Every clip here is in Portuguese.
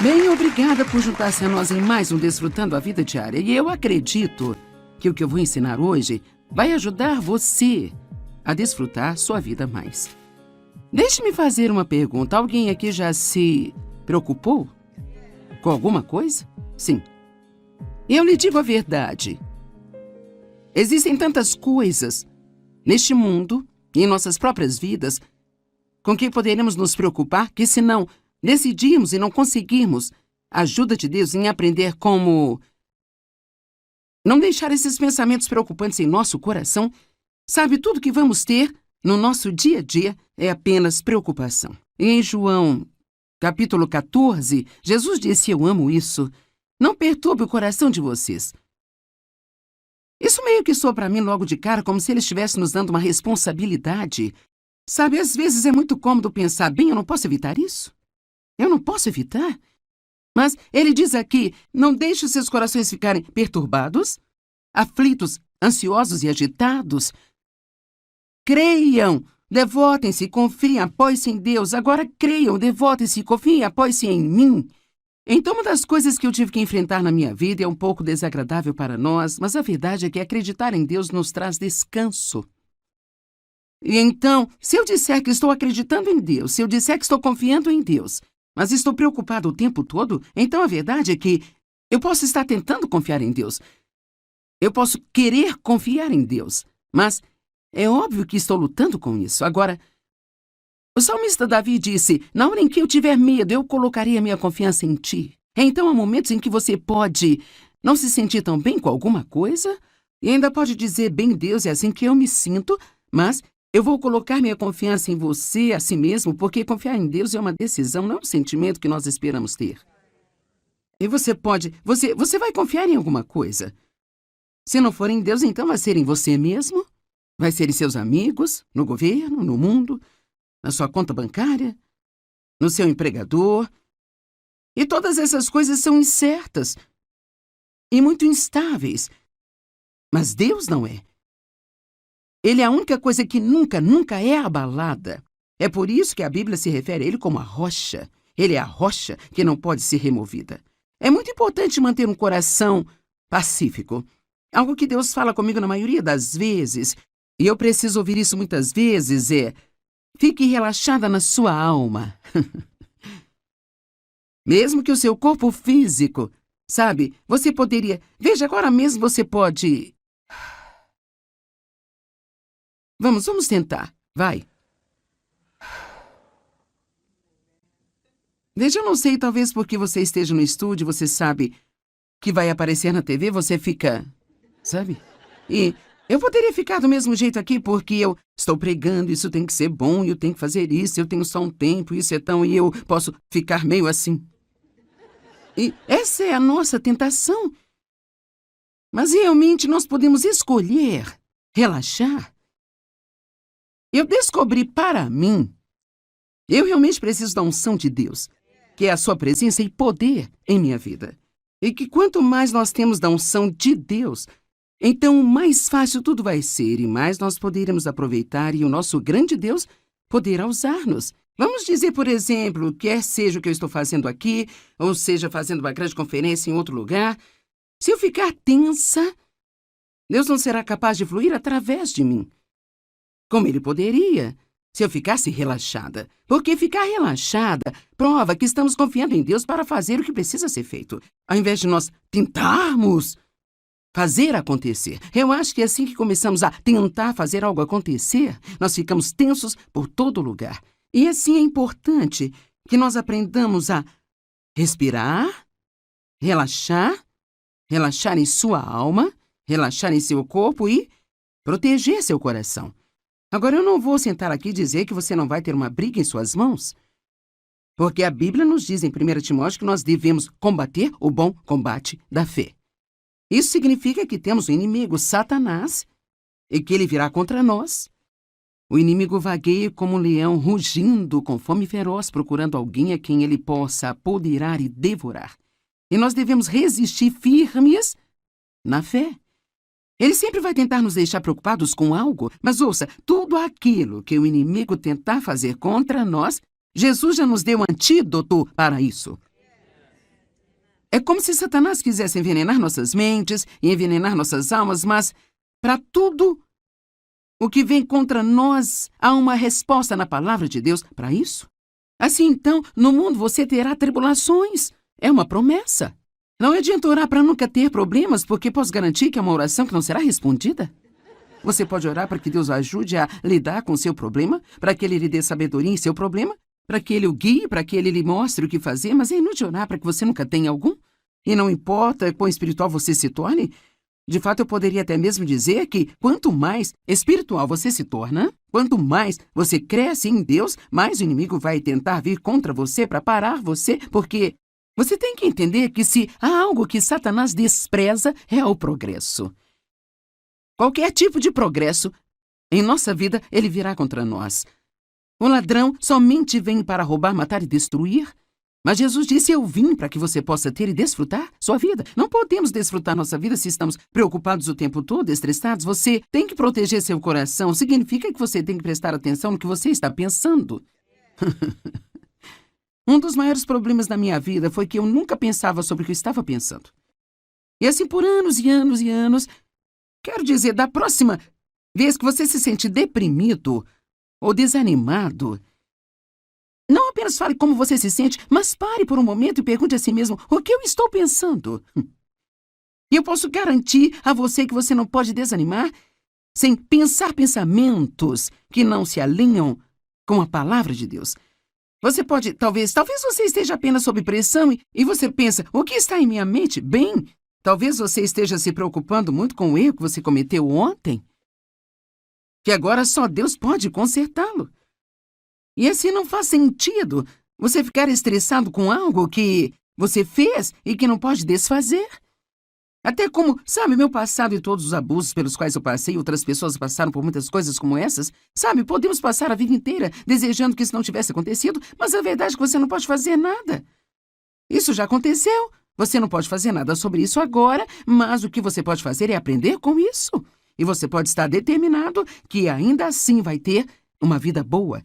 Bem, obrigada por juntar-se a nós em mais um Desfrutando a Vida Diária. E eu acredito que o que eu vou ensinar hoje vai ajudar você a desfrutar sua vida mais. Deixe-me fazer uma pergunta. Alguém aqui já se preocupou com alguma coisa? Sim. Eu lhe digo a verdade. Existem tantas coisas neste mundo e em nossas próprias vidas com que poderemos nos preocupar que, se não decidirmos e não conseguirmos a ajuda de Deus em aprender como não deixar esses pensamentos preocupantes em nosso coração, sabe, tudo que vamos ter no nosso dia a dia é apenas preocupação. E em João, capítulo 14, Jesus disse: eu amo isso. Não perturbe o coração de vocês. Isso meio que soa para mim logo de cara como se ele estivesse nos dando uma responsabilidade. Sabe, às vezes é muito cômodo pensar, bem, eu não posso evitar isso. Eu não posso evitar. Mas ele diz aqui, não deixe os seus corações ficarem perturbados, aflitos, ansiosos e agitados. Creiam, devotem-se, confiem, apoiem-se em Deus. Agora creiam, devotem-se, confiem, apoiem-se em mim. Então, uma das coisas que eu tive que enfrentar na minha vida é um pouco desagradável para nós, mas a verdade é que acreditar em Deus nos traz descanso. E então, se eu disser que estou acreditando em Deus, se eu disser que estou confiando em Deus, mas estou preocupado o tempo todo, então a verdade é que eu posso estar tentando confiar em Deus. Eu posso querer confiar em Deus, mas é óbvio que estou lutando com isso. Agora, o salmista Davi disse, na hora em que eu tiver medo, eu colocarei a minha confiança em ti. Então há momentos em que você pode não se sentir tão bem com alguma coisa e ainda pode dizer, bem, Deus, é assim que eu me sinto, mas eu vou colocar minha confiança em você, a si mesmo, porque confiar em Deus é uma decisão, não é um sentimento que nós esperamos ter. E você vai confiar em alguma coisa. Se não for em Deus, então vai ser em você mesmo, vai ser em seus amigos, no governo, no mundo, na sua conta bancária, no seu empregador. E todas essas coisas são incertas e muito instáveis. Mas Deus não é. Ele é a única coisa que nunca é abalada. É por isso que a Bíblia se refere a ele como a rocha. Ele é a rocha que não pode ser removida. É muito importante manter um coração pacífico. Algo que Deus fala comigo na maioria das vezes, e eu preciso ouvir isso muitas vezes, é: fique relaxada na sua alma. Mesmo que o seu corpo físico, sabe, você poderia... Veja, agora mesmo você pode... Vamos tentar. Vai. Veja, eu não sei, talvez porque você esteja no estúdio, você sabe que vai aparecer na TV, você fica... Sabe? E eu poderia ficar do mesmo jeito aqui porque eu estou pregando, isso tem que ser bom, eu tenho que fazer isso, eu tenho só um tempo, isso é tão... E eu posso ficar meio assim. E essa é a nossa tentação. Mas realmente nós podemos escolher relaxar. Eu descobri para mim, eu realmente preciso da unção de Deus, que é a sua presença e poder em minha vida. E que quanto mais nós temos da unção de Deus, então mais fácil tudo vai ser e mais nós poderemos aproveitar e o nosso grande Deus poderá usar-nos. Vamos dizer, por exemplo, quer seja o que eu estou fazendo aqui, ou seja, fazendo uma grande conferência em outro lugar, se eu ficar tensa, Deus não será capaz de fluir através de mim. Como ele poderia, se eu ficasse relaxada. Porque ficar relaxada prova que estamos confiando em Deus para fazer o que precisa ser feito, ao invés de nós tentarmos fazer acontecer. Eu acho que é assim que começamos a tentar fazer algo acontecer, nós ficamos tensos por todo lugar. E assim é importante que nós aprendamos a respirar, relaxar em sua alma, relaxar em seu corpo e proteger seu coração. Agora, eu não vou sentar aqui e dizer que você não vai ter uma briga em suas mãos, porque a Bíblia nos diz em 1 Timóteo que nós devemos combater o bom combate da fé. Isso significa que temos o inimigo, Satanás, e que ele virá contra nós. O inimigo vagueia como um leão rugindo com fome feroz, procurando alguém a quem ele possa apoderar e devorar. E nós devemos resistir firmes na fé. Ele sempre vai tentar nos deixar preocupados com algo, mas ouça, tudo aquilo que o inimigo tentar fazer contra nós, Jesus já nos deu um antídoto para isso. É como se Satanás quisesse envenenar nossas mentes e envenenar nossas almas, mas para tudo o que vem contra nós, há uma resposta na palavra de Deus para isso. Assim, então, no mundo você terá tribulações. É uma promessa. Não adianta orar para nunca ter problemas, porque posso garantir que é uma oração que não será respondida. Você pode orar para que Deus o ajude a lidar com o seu problema, para que Ele lhe dê sabedoria em seu problema, para que Ele o guie, para que Ele lhe mostre o que fazer, mas é inútil orar para que você nunca tenha algum. E não importa quão espiritual você se torne, de fato eu poderia até mesmo dizer que quanto mais espiritual você se torna, quanto mais você cresce em Deus, mais o inimigo vai tentar vir contra você para parar você, porque você tem que entender que se há algo que Satanás despreza, é o progresso. Qualquer tipo de progresso em nossa vida, ele virá contra nós. O ladrão somente vem para roubar, matar e destruir. Mas Jesus disse, eu vim para que você possa ter e desfrutar sua vida. Não podemos desfrutar nossa vida se estamos preocupados o tempo todo, estressados. Você tem que proteger seu coração. Significa que você tem que prestar atenção no que você está pensando. Um dos maiores problemas da minha vida foi que eu nunca pensava sobre o que eu estava pensando. E assim por anos e anos e anos. Quero dizer, da próxima vez que você se sente deprimido ou desanimado, não apenas fale como você se sente, mas pare por um momento e pergunte a si mesmo o que eu estou pensando. E eu posso garantir a você que você não pode desanimar sem pensar pensamentos que não se alinham com a palavra de Deus. Você pode, talvez você esteja apenas sob pressão e você pensa, o que está em minha mente? Bem, talvez você esteja se preocupando muito com o erro que você cometeu ontem, que agora só Deus pode consertá-lo. E assim não faz sentido você ficar estressado com algo que você fez e que não pode desfazer. Até como, sabe, meu passado e todos os abusos pelos quais eu passei, outras pessoas passaram por muitas coisas como essas. Sabe, podemos passar a vida inteira desejando que isso não tivesse acontecido, mas a verdade é que você não pode fazer nada. Isso já aconteceu. Você não pode fazer nada sobre isso agora, mas o que você pode fazer é aprender com isso. E você pode estar determinado que ainda assim vai ter uma vida boa.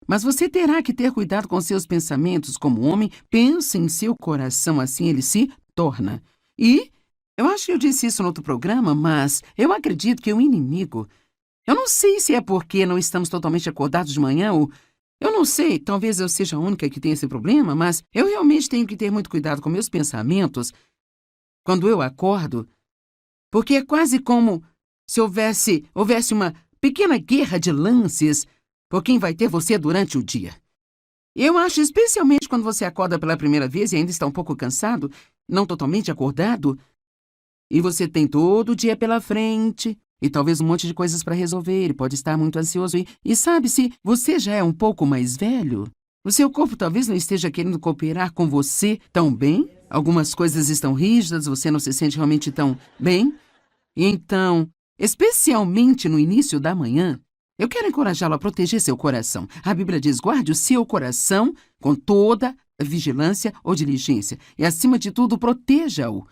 Mas você terá que ter cuidado com seus pensamentos como homem. Pense em seu coração, assim ele se torna. E eu acho que eu disse isso no outro programa, mas eu acredito que o inimigo... Eu não sei se é porque não estamos totalmente acordados de manhã ou... Eu não sei, talvez eu seja a única que tem esse problema, mas eu realmente tenho que ter muito cuidado com meus pensamentos quando eu acordo, porque é quase como se houvesse uma pequena guerra de lances por quem vai ter você durante o dia. Eu acho, especialmente quando você acorda pela primeira vez e ainda está um pouco cansado, não totalmente acordado, e você tem todo o dia pela frente, e talvez um monte de coisas para resolver, e pode estar muito ansioso. E sabe, se você já é um pouco mais velho, o seu corpo talvez não esteja querendo cooperar com você tão bem. Algumas coisas estão rígidas, você não se sente realmente tão bem. E então, especialmente no início da manhã, eu quero encorajá-lo a proteger seu coração. A Bíblia diz, guarde o seu coração com toda vigilância ou diligência. E, acima de tudo, proteja-o.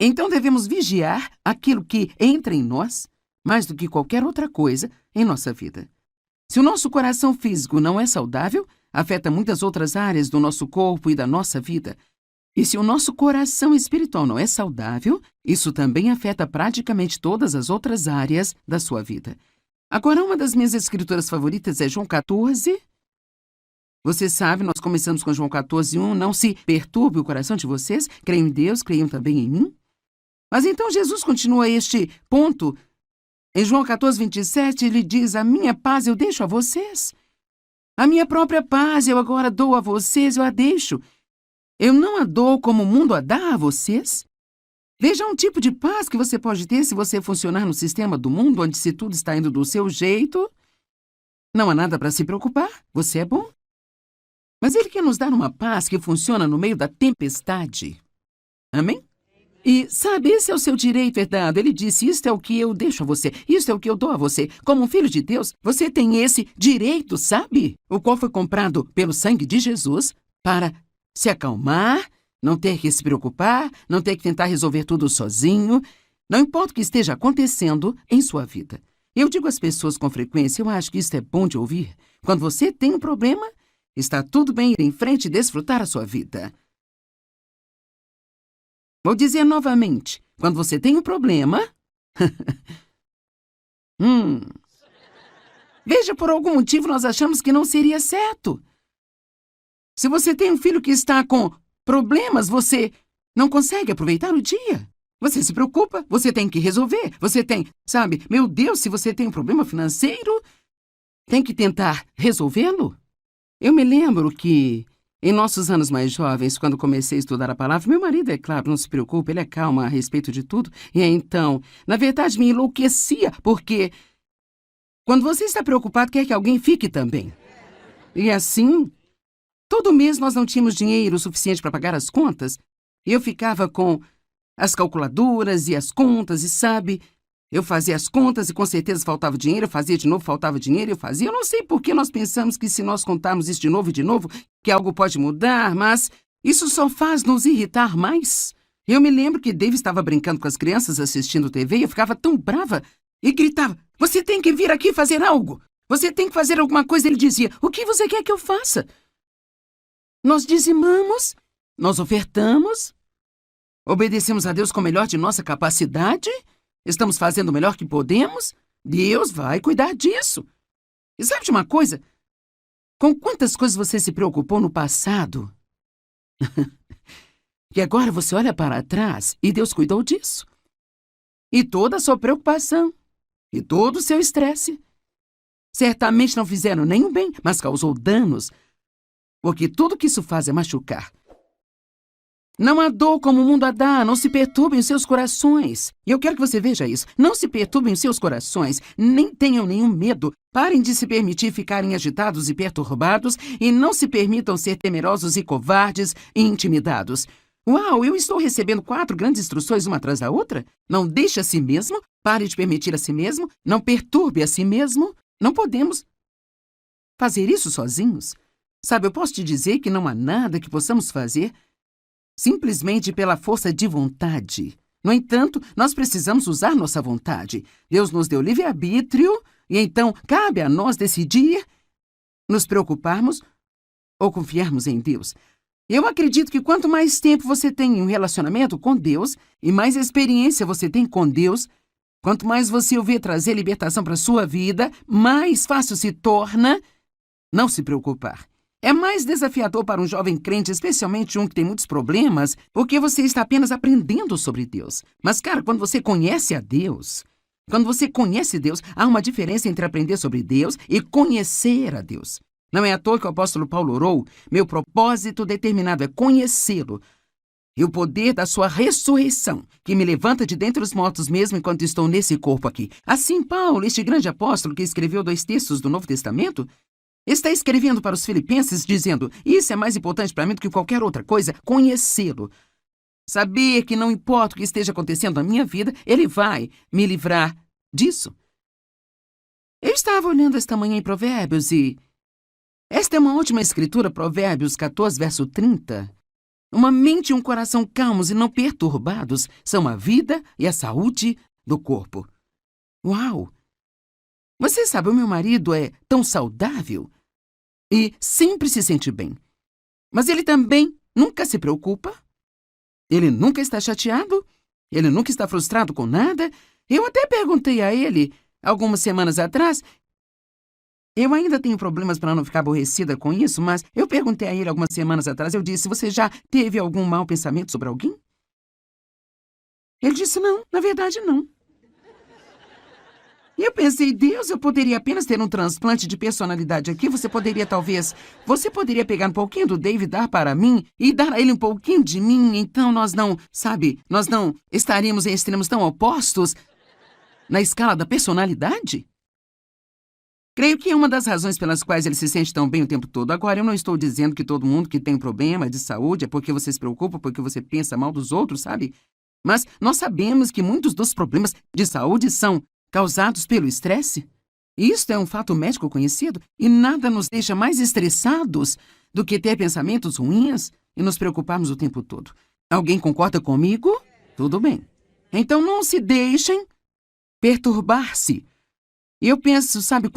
Então devemos vigiar aquilo que entra em nós, mais do que qualquer outra coisa em nossa vida. Se o nosso coração físico não é saudável, afeta muitas outras áreas do nosso corpo e da nossa vida. E se o nosso coração espiritual não é saudável, isso também afeta praticamente todas as outras áreas da sua vida. Agora, uma das minhas escrituras favoritas é João 14. Você sabe, nós começamos com João 14:1. Não se perturbe o coração de vocês, creiam em Deus, creiam também em mim. Mas então Jesus continua este ponto. Em João 14:27, ele diz, a minha paz eu deixo a vocês. A minha própria paz eu agora dou a vocês, eu a deixo. Eu não a dou como o mundo a dá a vocês. Veja um tipo de paz que você pode ter se você funcionar no sistema do mundo, onde se tudo está indo do seu jeito. Não há nada para se preocupar, você é bom. Mas ele quer nos dar uma paz que funciona no meio da tempestade. Amém? E, sabe, esse é o seu direito herdado. Ele disse, isto é o que eu deixo a você, isto é o que eu dou a você. Como um filho de Deus, você tem esse direito, sabe? O qual foi comprado pelo sangue de Jesus para se acalmar, não ter que se preocupar, não ter que tentar resolver tudo sozinho. Não importa o que esteja acontecendo em sua vida. Eu digo às pessoas com frequência, eu acho que isso é bom de ouvir. Quando você tem um problema, está tudo bem ir em frente e desfrutar a sua vida. Vou dizer novamente. Quando você tem um problema... Veja, por algum motivo nós achamos que não seria certo. Se você tem um filho que está com problemas, você não consegue aproveitar o dia. Você se preocupa, você tem que resolver. Você tem, sabe, meu Deus, se você tem um problema financeiro, tem que tentar resolvê-lo. Eu me lembro que, em nossos anos mais jovens, quando comecei a estudar a palavra, meu marido, é claro, não se preocupa, ele é calmo a respeito de tudo. E então, na verdade, me enlouquecia, porque quando você está preocupado, quer que alguém fique também. E assim, todo mês nós não tínhamos dinheiro suficiente para pagar as contas, e eu ficava com as calculadoras e as contas, e sabe, eu fazia as contas e com certeza faltava dinheiro, eu fazia de novo, faltava dinheiro, eu fazia. Eu não sei por que nós pensamos que se nós contarmos isso de novo, que algo pode mudar, mas isso só faz nos irritar mais. Eu me lembro que Dave estava brincando com as crianças assistindo TV e eu ficava tão brava e gritava, você tem que vir aqui fazer algo, você tem que fazer alguma coisa. Ele dizia, o que você quer que eu faça? Nós dizimamos, nós ofertamos, obedecemos a Deus com o melhor de nossa capacidade, estamos fazendo o melhor que podemos, Deus vai cuidar disso. E sabe de uma coisa? Com quantas coisas você se preocupou no passado? E agora você olha para trás e Deus cuidou disso. E toda a sua preocupação, e todo o seu estresse, certamente não fizeram nenhum bem, mas causou danos, porque tudo que isso faz é machucar. Não há dor como o mundo a dá, não se perturbem os seus corações. E eu quero que você veja isso. Não se perturbem os seus corações, nem tenham nenhum medo. Parem de se permitir ficarem agitados e perturbados e não se permitam ser temerosos e covardes e intimidados. Uau, eu estou recebendo 4 grandes instruções uma atrás da outra? Não deixe a si mesmo, pare de permitir a si mesmo, não perturbe a si mesmo. Não podemos fazer isso sozinhos. Sabe, eu posso te dizer que não há nada que possamos fazer simplesmente pela força de vontade. No entanto, nós precisamos usar nossa vontade. Deus nos deu livre-arbítrio e então cabe a nós decidir nos preocuparmos ou confiarmos em Deus. Eu acredito que quanto mais tempo você tem em um relacionamento com Deus e mais experiência você tem com Deus, quanto mais você o vê trazer libertação para a sua vida, mais fácil se torna não se preocupar. É mais desafiador para um jovem crente, especialmente um que tem muitos problemas, porque você está apenas aprendendo sobre Deus. Mas, cara, quando você conhece a Deus, há uma diferença entre aprender sobre Deus e conhecer a Deus. Não é à toa que o apóstolo Paulo orou, meu propósito determinado é conhecê-lo e o poder da sua ressurreição, que me levanta de dentre os mortos mesmo enquanto estou nesse corpo aqui. Assim, Paulo, este grande apóstolo que escreveu 2 textos do Novo Testamento, está escrevendo para os filipenses dizendo, isso é mais importante para mim do que qualquer outra coisa, conhecê-lo. Saber que não importa o que esteja acontecendo na minha vida, ele vai me livrar disso. Eu estava olhando esta manhã em Provérbios e esta é uma ótima escritura, Provérbios 14, verso 30. Uma mente e um coração calmos e não perturbados são a vida e a saúde do corpo. Uau! Você sabe, o meu marido é tão saudável e sempre se sente bem. Mas ele também nunca se preocupa. Ele nunca está chateado. Ele nunca está frustrado com nada. Eu até perguntei a ele, algumas semanas atrás, eu ainda tenho problemas para não ficar aborrecida com isso, mas eu perguntei a ele algumas semanas atrás, eu disse, você já teve algum mau pensamento sobre alguém? Ele disse, não, na verdade não. E eu pensei, Deus, eu poderia apenas ter um transplante de personalidade aqui. Você poderia pegar um pouquinho do Dave, dar para mim e dar a ele um pouquinho de mim. Então nós não estaríamos em extremos tão opostos na escala da personalidade? Creio que é uma das razões pelas quais ele se sente tão bem o tempo todo. Agora, eu não estou dizendo que todo mundo que tem problema de saúde é porque você se preocupa, porque você pensa mal dos outros, sabe? Mas nós sabemos que muitos dos problemas de saúde são causados pelo estresse. Isto é um fato médico conhecido e nada nos deixa mais estressados do que ter pensamentos ruins e nos preocuparmos o tempo todo. Alguém concorda comigo? Tudo bem. Então não se deixem perturbar-se. E eu penso, sabe,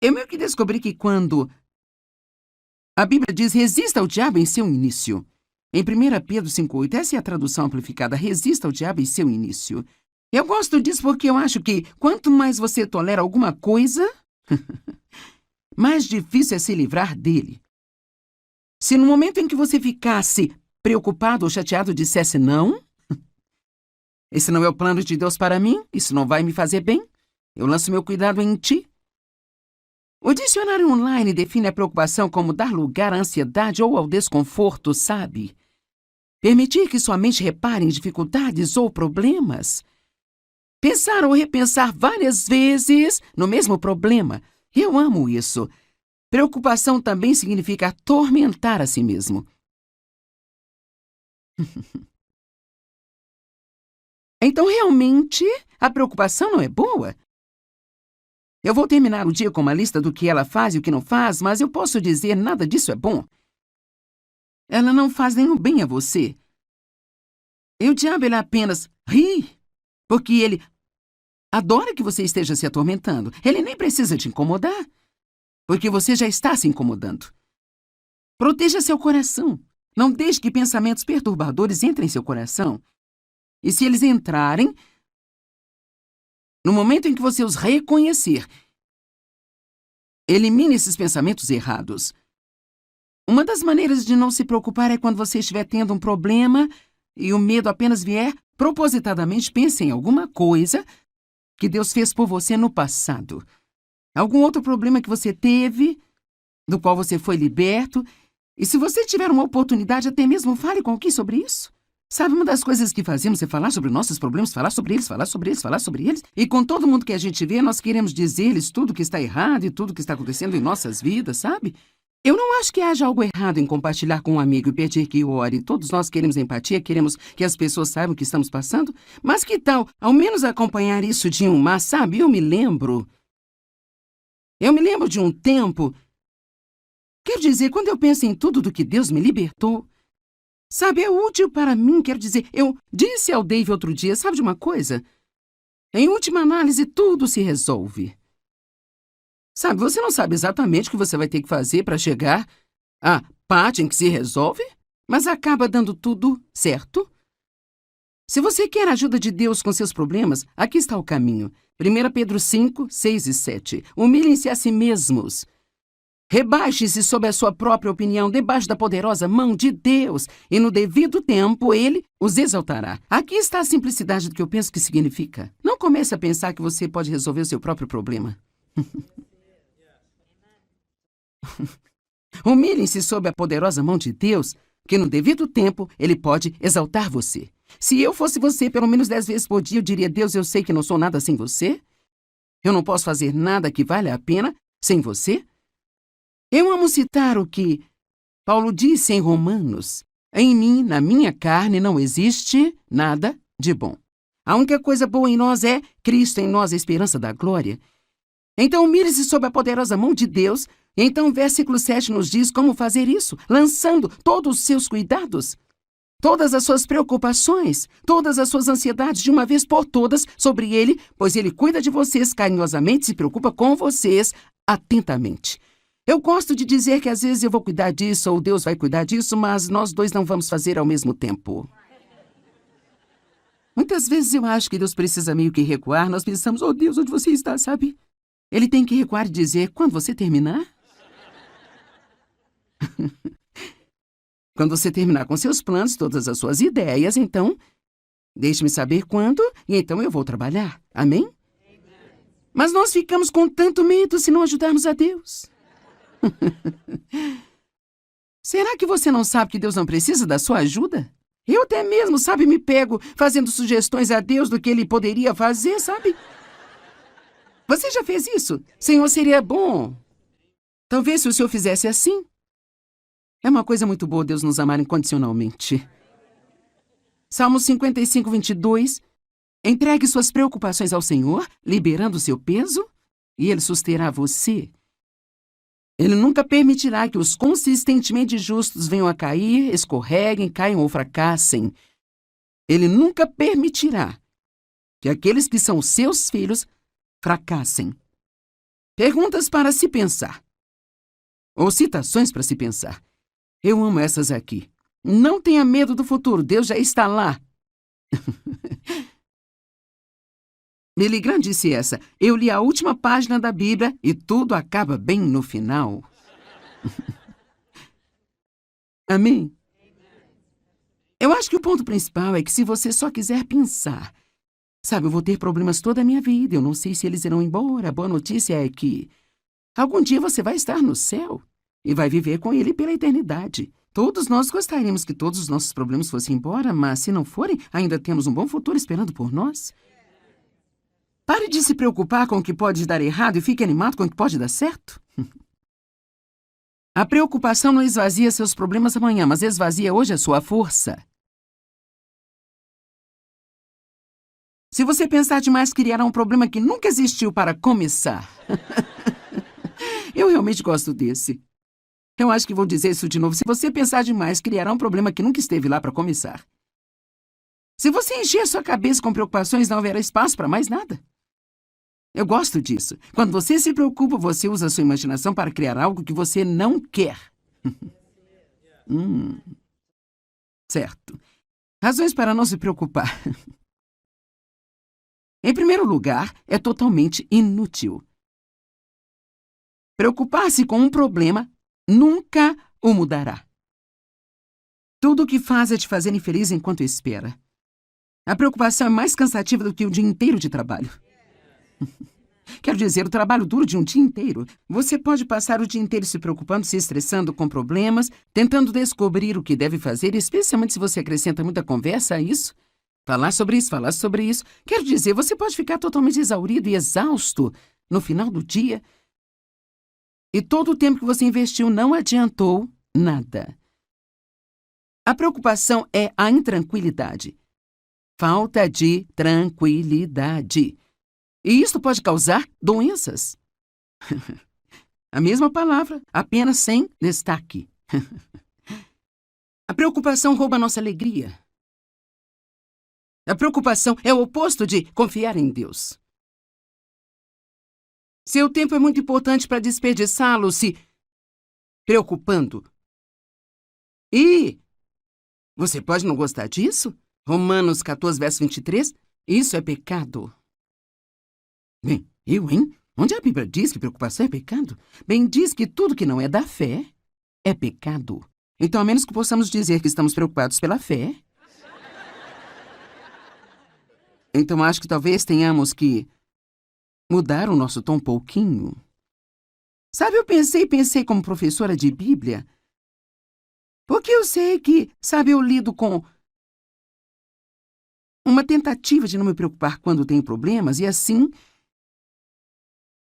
eu meio que descobri que quando a Bíblia diz resista ao diabo em seu início, Em 1 Pedro 5,8, essa é a tradução amplificada: resista ao diabo em seu início. Eu gosto disso porque eu acho que quanto mais você tolera alguma coisa, mais difícil é se livrar dele. Se no momento em que você ficasse preocupado ou chateado dissesse não, esse não é o plano de Deus para mim, isso não vai me fazer bem, eu lanço meu cuidado em ti. O dicionário online define a preocupação como dar lugar à ansiedade ou ao desconforto, sabe? Permitir que sua mente repare em dificuldades ou problemas. Pensar ou repensar várias vezes no mesmo problema. Eu amo isso. Preocupação também significa atormentar a si mesmo. Então, realmente, a preocupação não é boa? Eu vou terminar o dia com uma lista do que ela faz e o que não faz, mas eu posso dizer nada disso é bom. Ela não faz nenhum bem a você. E o diabo, ele apenas ri, porque ele adora que você esteja se atormentando. Ele nem precisa te incomodar, porque você já está se incomodando. Proteja seu coração. Não deixe que pensamentos perturbadores entrem em seu coração. E se eles entrarem, no momento em que você os reconhecer, elimine esses pensamentos errados. Uma das maneiras de não se preocupar é quando você estiver tendo um problema e o medo apenas vier, propositadamente pense em alguma coisa que Deus fez por você no passado. Algum outro problema que você teve, do qual você foi liberto. E se você tiver uma oportunidade, até mesmo fale com alguém sobre isso. Sabe, uma das coisas que fazemos é falar sobre nossos problemas, falar sobre eles, falar sobre eles, falar sobre eles. E com todo mundo que a gente vê, nós queremos dizer-lhes tudo que está errado e tudo que está acontecendo em nossas vidas, sabe? Eu não acho que haja algo errado em compartilhar com um amigo e pedir que ore. Todos nós queremos empatia, queremos que as pessoas saibam o que estamos passando. Mas que tal, ao menos, acompanhar isso de um mas, sabe? Eu me lembro de um tempo. Quero dizer, quando eu penso em tudo do que Deus me libertou, sabe, é útil para mim. Quero dizer, eu disse ao Dave outro dia, sabe de uma coisa? Em última análise, tudo se resolve. Sabe, você não sabe exatamente o que você vai ter que fazer para chegar à parte em que se resolve, mas acaba dando tudo certo. Se você quer a ajuda de Deus com seus problemas, aqui está o caminho. 1 Pedro 5, 6 e 7. Humilhem-se a si mesmos. Rebaixe-se sob a sua própria opinião, debaixo da poderosa mão de Deus, e no devido tempo Ele os exaltará. Aqui está a simplicidade do que eu penso que significa. Não comece a pensar que você pode resolver o seu próprio problema. Humilhem-se sob a poderosa mão de Deus, que no devido tempo Ele pode exaltar você. Se eu fosse você, pelo menos 10 vezes por dia, eu diria: Deus, eu sei que não sou nada sem você. Eu não posso fazer nada que valha a pena sem você. Eu amo citar o que Paulo disse em Romanos: em mim, na minha carne, não existe nada de bom. A única coisa boa em nós é Cristo em nós, a esperança da glória. Então, humilhe-se sob a poderosa mão de Deus. Então, o versículo 7 nos diz como fazer isso, lançando todos os seus cuidados, todas as suas preocupações, todas as suas ansiedades de uma vez por todas sobre Ele, pois Ele cuida de vocês carinhosamente, se preocupa com vocês atentamente. Eu gosto de dizer que às vezes eu vou cuidar disso ou Deus vai cuidar disso, mas nós dois não vamos fazer ao mesmo tempo. Muitas vezes eu acho que Deus precisa meio que recuar. Nós pensamos: oh Deus, onde você está, sabe? Ele tem que recuar e dizer: quando você terminar? Quando você terminar com seus planos, todas as suas ideias, então, deixe-me saber quando, e então eu vou trabalhar. Amém? Mas nós ficamos com tanto medo se não ajudarmos a Deus. Será que você não sabe que Deus não precisa da sua ajuda? Eu até mesmo, sabe, me pego fazendo sugestões a Deus do que Ele poderia fazer, sabe? Você já fez isso? Senhor, seria bom. Talvez se o Senhor fizesse assim. É uma coisa muito boa Deus nos amar incondicionalmente. Salmo 55, 22. Entregue suas preocupações ao Senhor, liberando o seu peso, e Ele susterá você. Ele nunca permitirá que os consistentemente justos venham a cair, escorreguem, caiam ou fracassem. Ele nunca permitirá que aqueles que são seus filhos fracassem. Perguntas para se pensar. Ou citações para se pensar. Eu amo essas aqui. Não tenha medo do futuro, Deus já está lá. Billy Graham disse essa. Eu li a última página da Bíblia e tudo acaba bem no final. Amém? Eu acho que o ponto principal é que se você só quiser pensar, sabe, eu vou ter problemas toda a minha vida, eu não sei se eles irão embora. A boa notícia é que algum dia você vai estar no céu e vai viver com ele pela eternidade. Todos nós gostaríamos que todos os nossos problemas fossem embora, mas se não forem, ainda temos um bom futuro esperando por nós. Pare de se preocupar com o que pode dar errado e fique animado com o que pode dar certo. A preocupação não esvazia seus problemas amanhã, mas esvazia hoje a sua força. Se você pensar demais, criará um problema que nunca existiu para começar. Eu realmente gosto desse. Eu acho que vou dizer isso de novo. Se você pensar demais, criará um problema que nunca esteve lá para começar. Se você encher sua cabeça com preocupações, não haverá espaço para mais nada. Eu gosto disso. Quando você se preocupa, você usa a sua imaginação para criar algo que você não quer. Certo. Razões para não se preocupar. Em primeiro lugar, é totalmente inútil. Preocupar-se com um problema nunca o mudará. Tudo o que faz é te fazer infeliz enquanto espera. A preocupação é mais cansativa do que o dia inteiro de trabalho. Quero dizer, o trabalho duro de um dia inteiro. Você pode passar o dia inteiro se preocupando, se estressando com problemas, tentando descobrir o que deve fazer, especialmente se você acrescenta muita conversa a isso. Falar sobre isso, falar sobre isso. Quero dizer, você pode ficar totalmente exaurido e exausto no final do dia. E todo o tempo que você investiu não adiantou nada. A preocupação é a intranquilidade. Falta de tranquilidade. E isso pode causar doenças. A mesma palavra, apenas sem destaque. A preocupação rouba nossa alegria. A preocupação é o oposto de confiar em Deus. Seu tempo é muito importante para desperdiçá-lo se preocupando. E você pode não gostar disso? Romanos 14, verso 23. Isso é pecado. Bem, hein? Onde a Bíblia diz que preocupação é pecado? Bem, diz que tudo que não é da fé é pecado. Então, a menos que possamos dizer que estamos preocupados pela fé, então acho que talvez tenhamos que mudar o nosso tom um pouquinho. Sabe, eu pensei como professora de Bíblia, porque eu sei que, sabe, eu lido com uma tentativa de não me preocupar quando tenho problemas, e assim,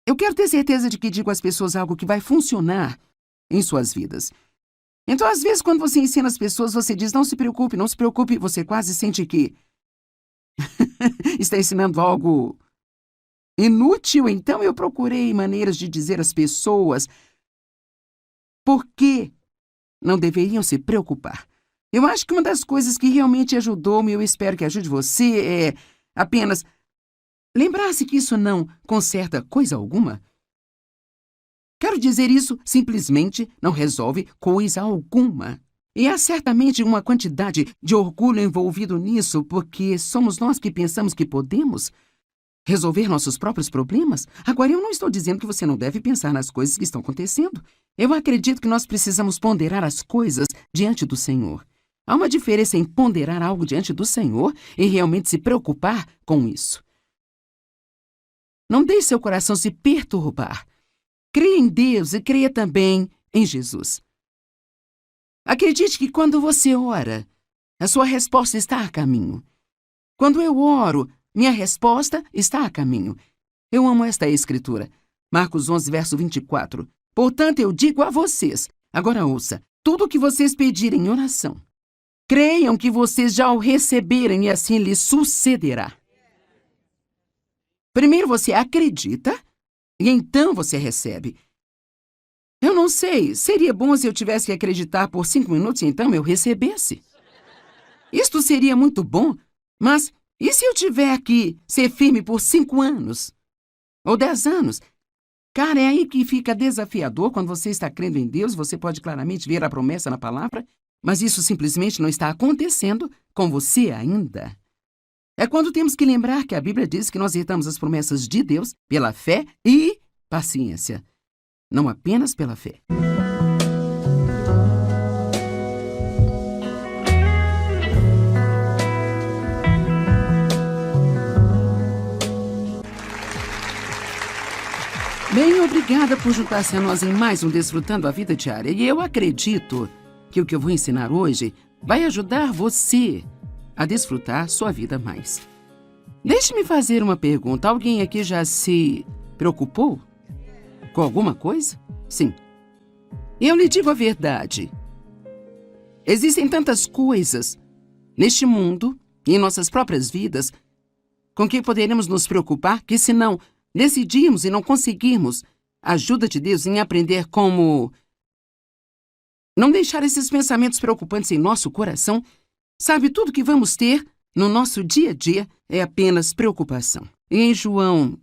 eu quero ter certeza de que digo às pessoas algo que vai funcionar em suas vidas. Então, às vezes, quando você ensina as pessoas, você diz, não se preocupe, não se preocupe, você quase sente que está ensinando algo inútil. Então, eu procurei maneiras de dizer às pessoas por que não deveriam se preocupar. Eu acho que uma das coisas que realmente ajudou-me, eu espero que ajude você, é apenas lembrar-se que isso não conserta coisa alguma. Quero dizer, isso simplesmente não resolve coisa alguma. E há certamente uma quantidade de orgulho envolvido nisso, porque somos nós que pensamos que podemos resolver nossos próprios problemas. Agora, eu não estou dizendo que você não deve pensar nas coisas que estão acontecendo. Eu acredito que nós precisamos ponderar as coisas diante do Senhor. Há uma diferença em ponderar algo diante do Senhor e realmente se preocupar com isso. Não deixe seu coração se perturbar. Creia em Deus e creia também em Jesus. Acredite que quando você ora, a sua resposta está a caminho. Quando eu oro, minha resposta está a caminho. Eu amo esta escritura. Marcos 11, verso 24. Portanto, eu digo a vocês, agora ouça, tudo o que vocês pedirem em oração, creiam que vocês já o receberem e assim lhes sucederá. Primeiro você acredita e então você recebe. Eu não sei, seria bom se eu tivesse que acreditar por 5 minutos e então eu recebesse. Isto seria muito bom, mas e se eu tiver que ser firme por 5 anos? Ou 10 anos? Cara, é aí que fica desafiador. Quando você está crendo em Deus, você pode claramente ver a promessa na palavra. mas isso simplesmente não está acontecendo com você ainda. É quando temos que lembrar que a Bíblia diz que nós herdamos as promessas de Deus pela fé e paciência, não apenas pela fé. Bem, obrigada por juntar-se a nós em mais um Desfrutando a Vida Diária. E eu acredito que o que eu vou ensinar hoje vai ajudar você a desfrutar sua vida mais. Deixe-me fazer uma pergunta. Alguém aqui já se preocupou com alguma coisa? Sim. Eu lhe digo a verdade. Existem tantas coisas neste mundo e em nossas próprias vidas com que poderemos nos preocupar que, se não decidimos e não conseguirmos a ajuda de Deus em aprender como não deixar esses pensamentos preocupantes em nosso coração, sabe, tudo que vamos ter no nosso dia a dia é apenas preocupação. E em João,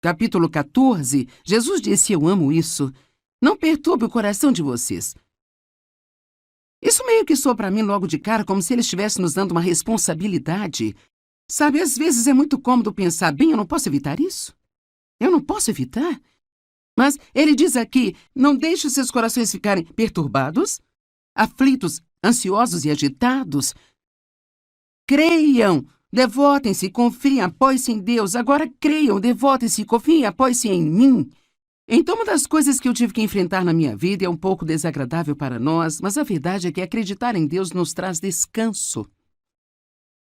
capítulo 14, Jesus disse: eu amo isso. Não perturbe o coração de vocês. Isso meio que soa para mim logo de cara como se ele estivesse nos dando uma responsabilidade. Sabe, às vezes é muito cômodo pensar: bem, eu não posso evitar isso. Eu não posso evitar. Mas ele diz aqui: não deixe os seus corações ficarem perturbados, aflitos, ansiosos e agitados. Creiam, devotem-se, confiem, apoiem-se em Deus. Agora creiam, devotem-se, confiem, apoiem-se em mim. Então, uma das coisas que eu tive que enfrentar na minha vida é um pouco desagradável para nós, mas a verdade é que acreditar em Deus nos traz descanso.